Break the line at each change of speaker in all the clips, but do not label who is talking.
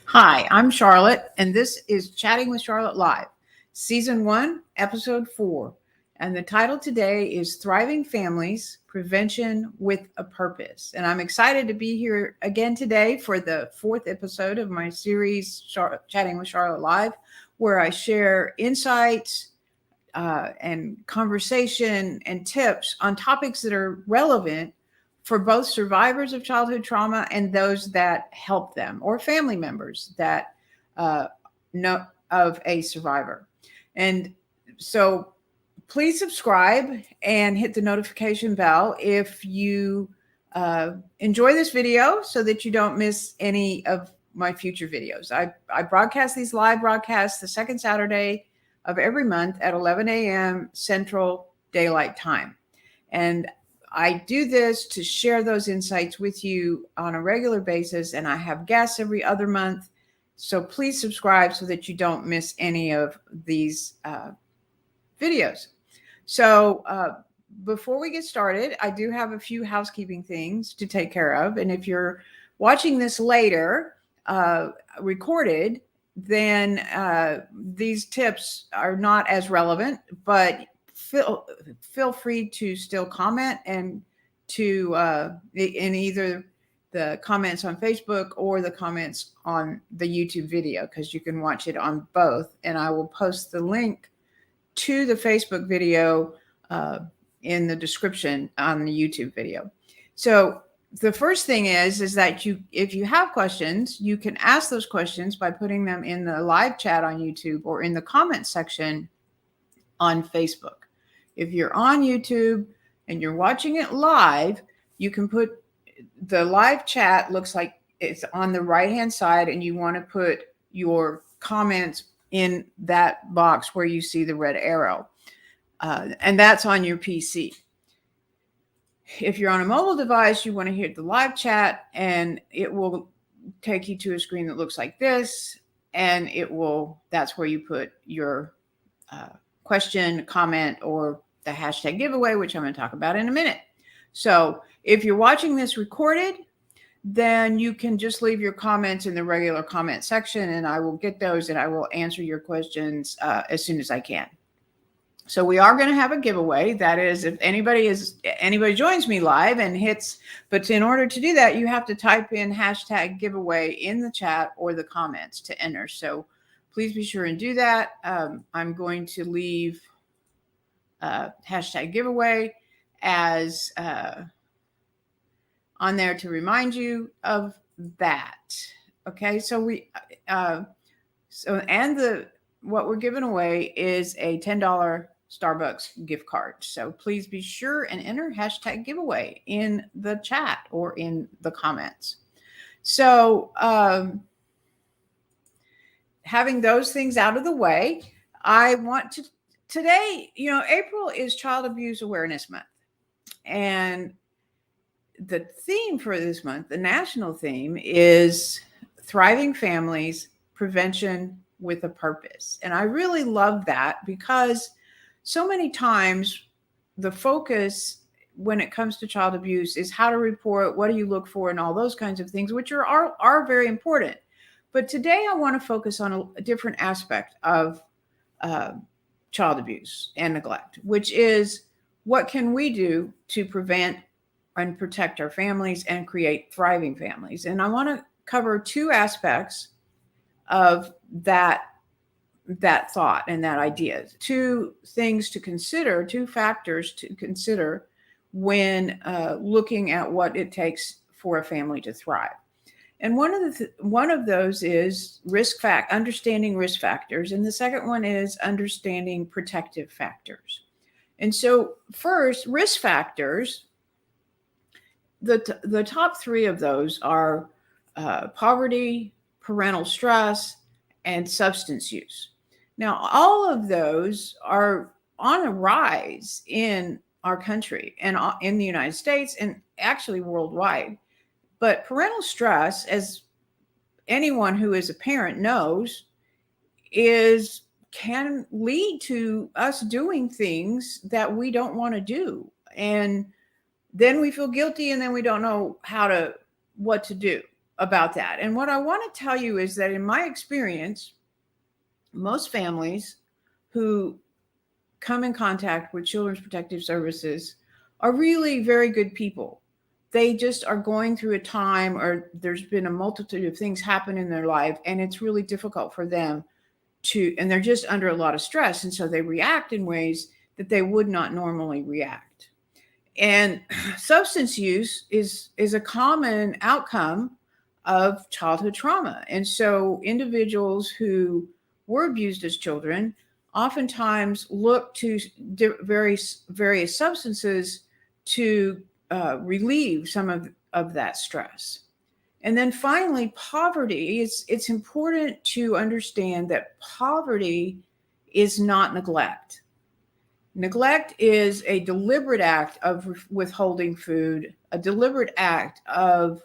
Hi, I'm Charlotte, and this is Chatting with Charlotte Live, Season 1, Episode 4. And the title today is Thriving Families Prevention with a Purpose. And I'm excited to be here again today for the fourth episode of my series, Chatting with Charlotte Live, where I share insights and conversation and tips on topics that are relevant for both survivors of childhood trauma and those that help them or family members that uh, know of a survivor. And so please subscribe and hit the notification bell if you enjoy this video so that you don't miss any of my future videos. I broadcast these live broadcasts the second Saturday of every month at 11 a.m. Central Daylight Time. And I do this to share those insights with you on a regular basis, and I have guests every other month. So please subscribe so that you don't miss any of these videos. So before we get started, I do have a few housekeeping things to take care of. And if you're watching this later, recorded, then these tips are not as relevant, but feel free to still comment and to in either the comments on Facebook or the comments on the YouTube video, because you can watch it on both. And I will post the link to the Facebook video in the description on the YouTube video. So the first thing is that if you have questions, you can ask those questions by putting them in the live chat on YouTube or in the comment section on Facebook. If you're on YouTube and you're watching it live, you can put the live chat, looks like it's on the right hand side, and you want to put your comments in that box where you see the red arrow. And that's on your PC. If you're on a mobile device, you want to hit the live chat, and it will take you to a screen that looks like this. And that's where you put your question, comment, or the hashtag giveaway, which I'm going to talk about in a minute. So if you're watching this recorded, then you can just leave your comments in the regular comment section, and I will get those and I will answer your questions as soon as I can. So we are going to have a giveaway. That is, if anybody joins me live and hits, but in order to do that, you have to type in hashtag giveaway in the chat or the comments to enter. So please be sure and do that. I'm going to leave hashtag giveaway as on there to remind you of that. Okay, so what we're giving away is a $10 Starbucks gift card. So please be sure and enter hashtag giveaway in the chat or in the comments. So having those things out of the way, I want to today, April is Child Abuse Awareness Month. And the theme for this month, the national theme, is Thriving Families Prevention with a Purpose. And I really love that because so many times the focus when it comes to child abuse is how to report, what do you look for, and all those kinds of things, which are very important. But today I want to focus on a different aspect of child abuse and neglect, which is what can we do to prevent and protect our families and create thriving families. And I want to cover two aspects of that thought and that idea. Two things to consider, two factors to consider when looking at what it takes for a family to thrive. And one of those is understanding risk factors, and the second one is understanding protective factors. And so first, risk factors, the top three of those are poverty, parental stress, and substance use. Now, all of those are on a rise in our country and in the United States and actually worldwide. But parental stress, as anyone who is a parent knows, can lead to us doing things that we don't want to do. And then we feel guilty, and then we don't know what to do. about that. And what I want to tell you is that in my experience, most families who come in contact with Children's Protective Services are really very good people. They just are going through a time, or there's been a multitude of things happen in their life, and it's really difficult for them and they're just under a lot of stress. And so they react in ways that they would not normally react. And substance use is a common outcome of childhood trauma. And so individuals who were abused as children oftentimes look to various substances to relieve some of that stress. And then finally, poverty. It's important to understand that poverty is not neglect. Neglect is a deliberate act of withholding food, a deliberate act of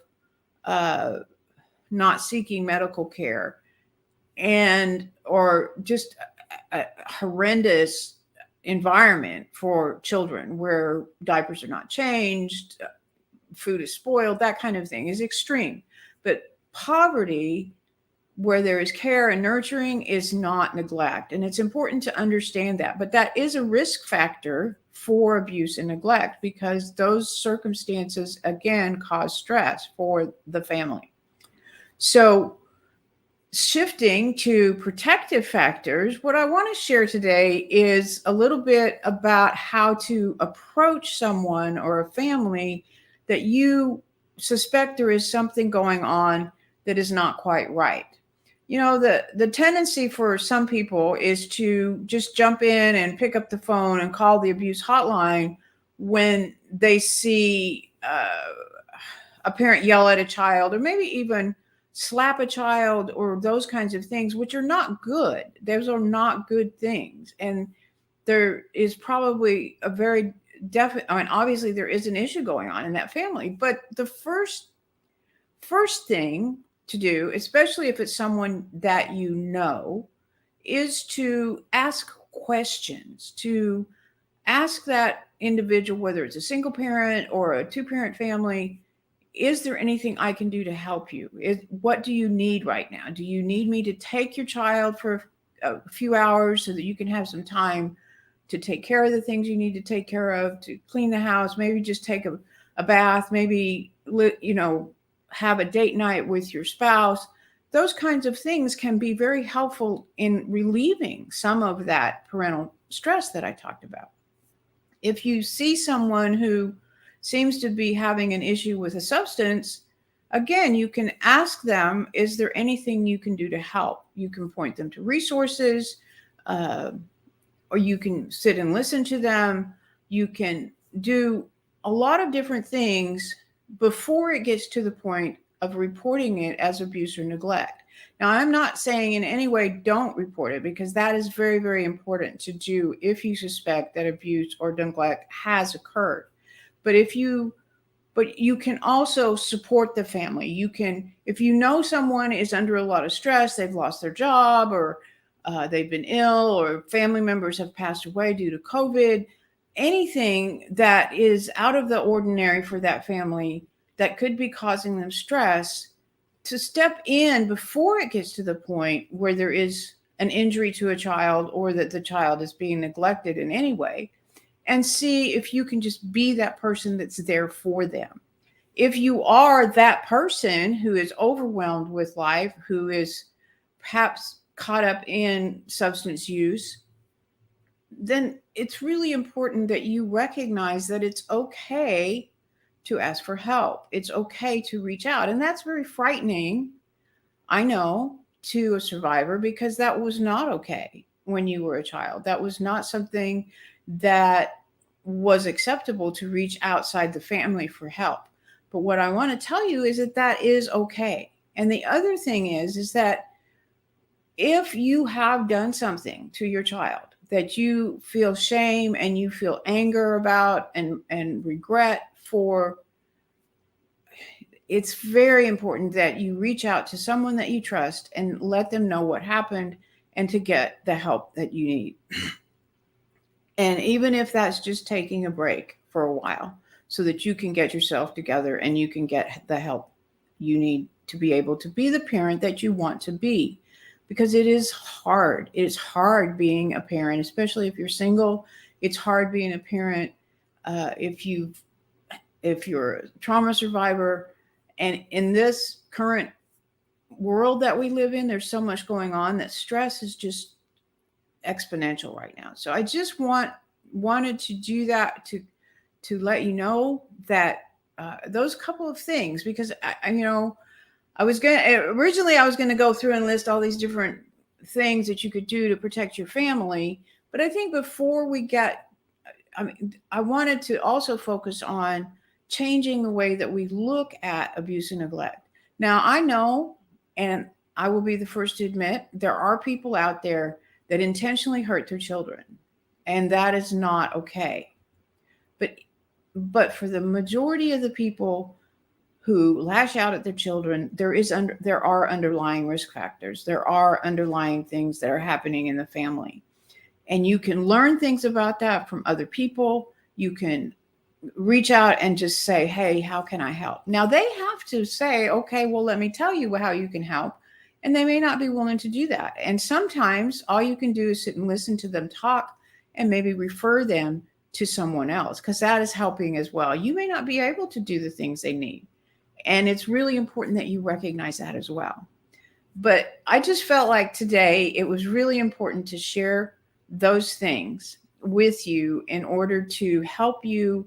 not seeking medical care, and or just a horrendous environment for children where diapers are not changed, food is spoiled, that kind of thing is extreme. But poverty, where there is care and nurturing, is not neglect. And it's important to understand that. But that is a risk factor for abuse and neglect, because those circumstances, again, cause stress for the family. So shifting to protective factors, what I want to share today is a little bit about how to approach someone or a family that you suspect there is something going on that is not quite right. You know, the tendency for some people is to just jump in and pick up the phone and call the abuse hotline when they see a parent yell at a child, or maybe even slap a child, or those kinds of things, which are not good. Those are not good things. And there is probably a very definite, I mean, obviously there is an issue going on in that family. But the first thing to do, especially if it's someone that you know, is to ask questions, to ask that individual, whether it's a single parent or a two-parent family, is there anything I can do to help you? What do you need right now? Do you need me to take your child for a few hours so that you can have some time to take care of the things you need to take care of, to clean the house, maybe just take a bath, maybe, have a date night with your spouse? Those kinds of things can be very helpful in relieving some of that parental stress that I talked about. If you see someone who seems to be having an issue with a substance, again, you can ask them, is there anything you can do to help? You can point them to resources, or you can sit and listen to them. You can do a lot of different things before it gets to the point of reporting it as abuse or neglect. Now, I'm not saying in any way don't report it, because that is very, very important to do if you suspect that abuse or neglect has occurred. But you can also support the family. You can, if you know someone is under a lot of stress, they've lost their job, or they've been ill, or family members have passed away due to COVID, anything that is out of the ordinary for that family that could be causing them stress, to step in before it gets to the point where there is an injury to a child, or that the child is being neglected in any way, and see if you can just be that person that's there for them. If you are that person who is overwhelmed with life, who is perhaps caught up in substance use, then it's really important that you recognize that it's okay to ask for help. It's okay to reach out. And that's very frightening, I know, to a survivor, because that was not okay when you were a child. That was not something that was acceptable, to reach outside the family for help. But what I want to tell you is that that is okay. And the other thing is that if you have done something to your child that you feel shame and you feel anger about and regret for, it's very important that you reach out to someone that you trust and let them know what happened, and to get the help that you need. And even if that's just taking a break for a while, so that you can get yourself together and you can get the help you need to be able to be the parent that you want to be, because it is hard. It's hard being a parent, especially if you're single. It's hard being a parent if you're a trauma survivor. And in this current world that we live in, there's so much going on that stress is just exponential right now. So I just wanted to do that to let you know that those couple of things, because I was gonna go through and list all these different things that you could do to protect your family. But I think before we get, I wanted to also focus on changing the way that we look at abuse and neglect. Now, I know, and I will be the first to admit, there are people out there that intentionally hurt their children, and that is not okay. But for the majority of the people who lash out at their children, there are underlying risk factors. There are underlying things that are happening in the family. And you can learn things about that from other people. You can reach out and just say, hey, how can I help? Now, they have to say, okay, well, let me tell you how you can help. And they may not be willing to do that. And sometimes all you can do is sit and listen to them talk and maybe refer them to someone else, because that is helping as well. You may not be able to do the things they need. And it's really important that you recognize that as well. But I just felt like today it was really important to share those things with you in order to help you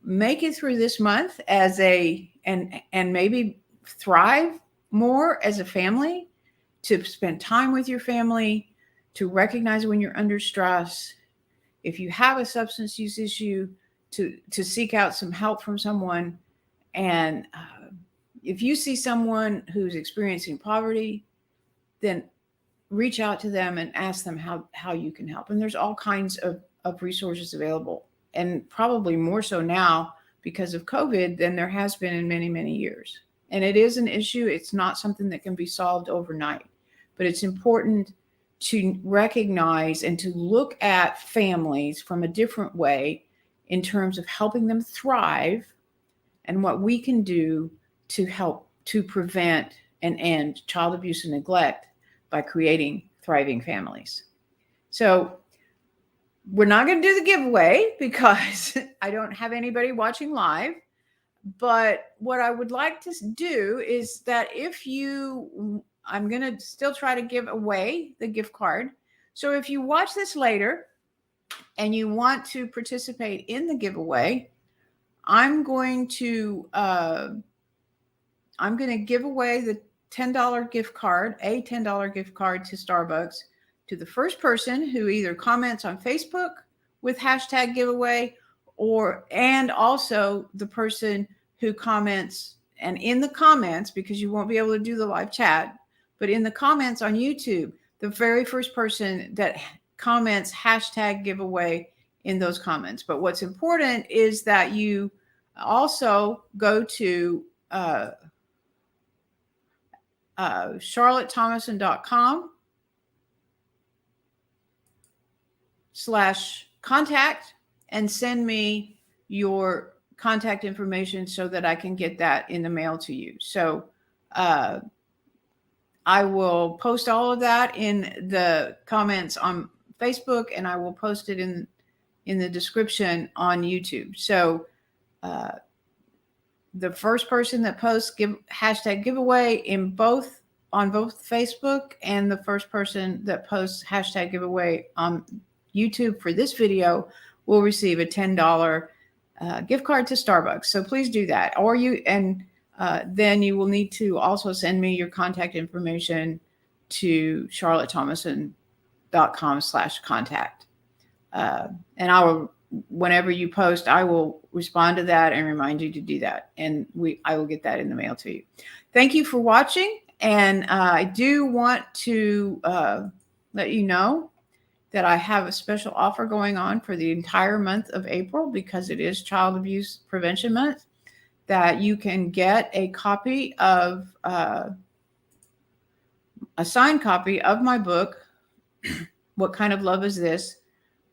make it through this month and maybe thrive more as a family, to spend time with your family, to recognize when you're under stress. If you have a substance use issue, to seek out some help from someone. And if you see someone who's experiencing poverty, then reach out to them and ask them how you can help. And there's all kinds of resources available, and probably more so now because of COVID than there has been in many, many years. And it is an issue. It's not something that can be solved overnight, but it's important to recognize and to look at families from a different way in terms of helping them thrive and what we can do to help to prevent and end child abuse and neglect by creating thriving families. So we're not going to do the giveaway because I don't have anybody watching live. But what I would like to do is that I'm going to still try to give away the gift card. So if you watch this later and you want to participate in the giveaway, I'm going to give away the $10 gift card, a $10 gift card to Starbucks, to the first person who either comments on Facebook with hashtag giveaway, and also the person who comments, and in the comments, because you won't be able to do the live chat, but in the comments on YouTube, the very first person that comments hashtag giveaway in those comments. But what's important is that you also go to charlottethomason.com/contact and send me your contact information so that I can get that in the mail to you. So I will post all of that in the comments on Facebook, and I will post it in the description on YouTube. So the first person that posts hashtag giveaway on both Facebook, and the first person that posts hashtag giveaway on YouTube for this video will receive a $10 gift card to Starbucks. So please do that. Then you will need to also send me your contact information to charlottethomason.com/contact. And I will, whenever you post, I will respond to that and remind you to do that. And I will get that in the mail to you. Thank you for watching. And I do want to let you know that I have a special offer going on for the entire month of April, because it is Child Abuse Prevention Month, that you can get a copy of a signed copy of my book, What Kind of Love Is This?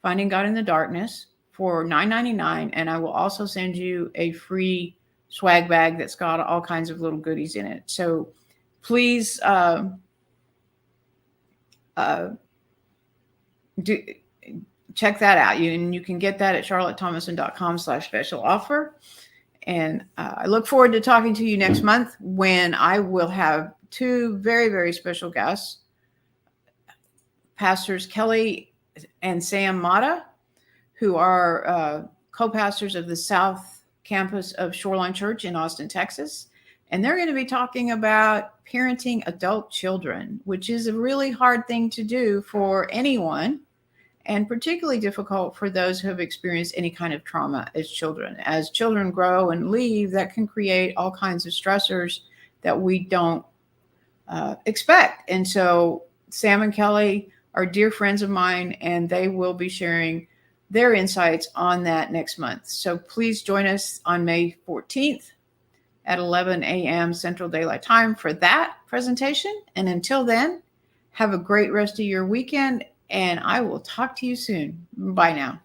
Finding God in the Darkness, for $9.99. And I will also send you a free swag bag that's got all kinds of little goodies in it. So please do check that out. You can get that at charlottethomason.com/special offer. And I look forward to talking to you next month when I will have two very, very special guests, Pastors Kelly and Sam Mata, who are co-pastors of the South Campus of Shoreline Church in Austin, Texas. And they're going to be talking about parenting adult children, which is a really hard thing to do for anyone, and particularly difficult for those who have experienced any kind of trauma as children. As children grow and leave, that can create all kinds of stressors that we don't expect. And so Sam and Kelly are dear friends of mine, and they will be sharing their insights on that next month. So please join us on May 14th at 11 a.m. Central Daylight Time for that presentation. And until then, have a great rest of your weekend, and I will talk to you soon. Bye now.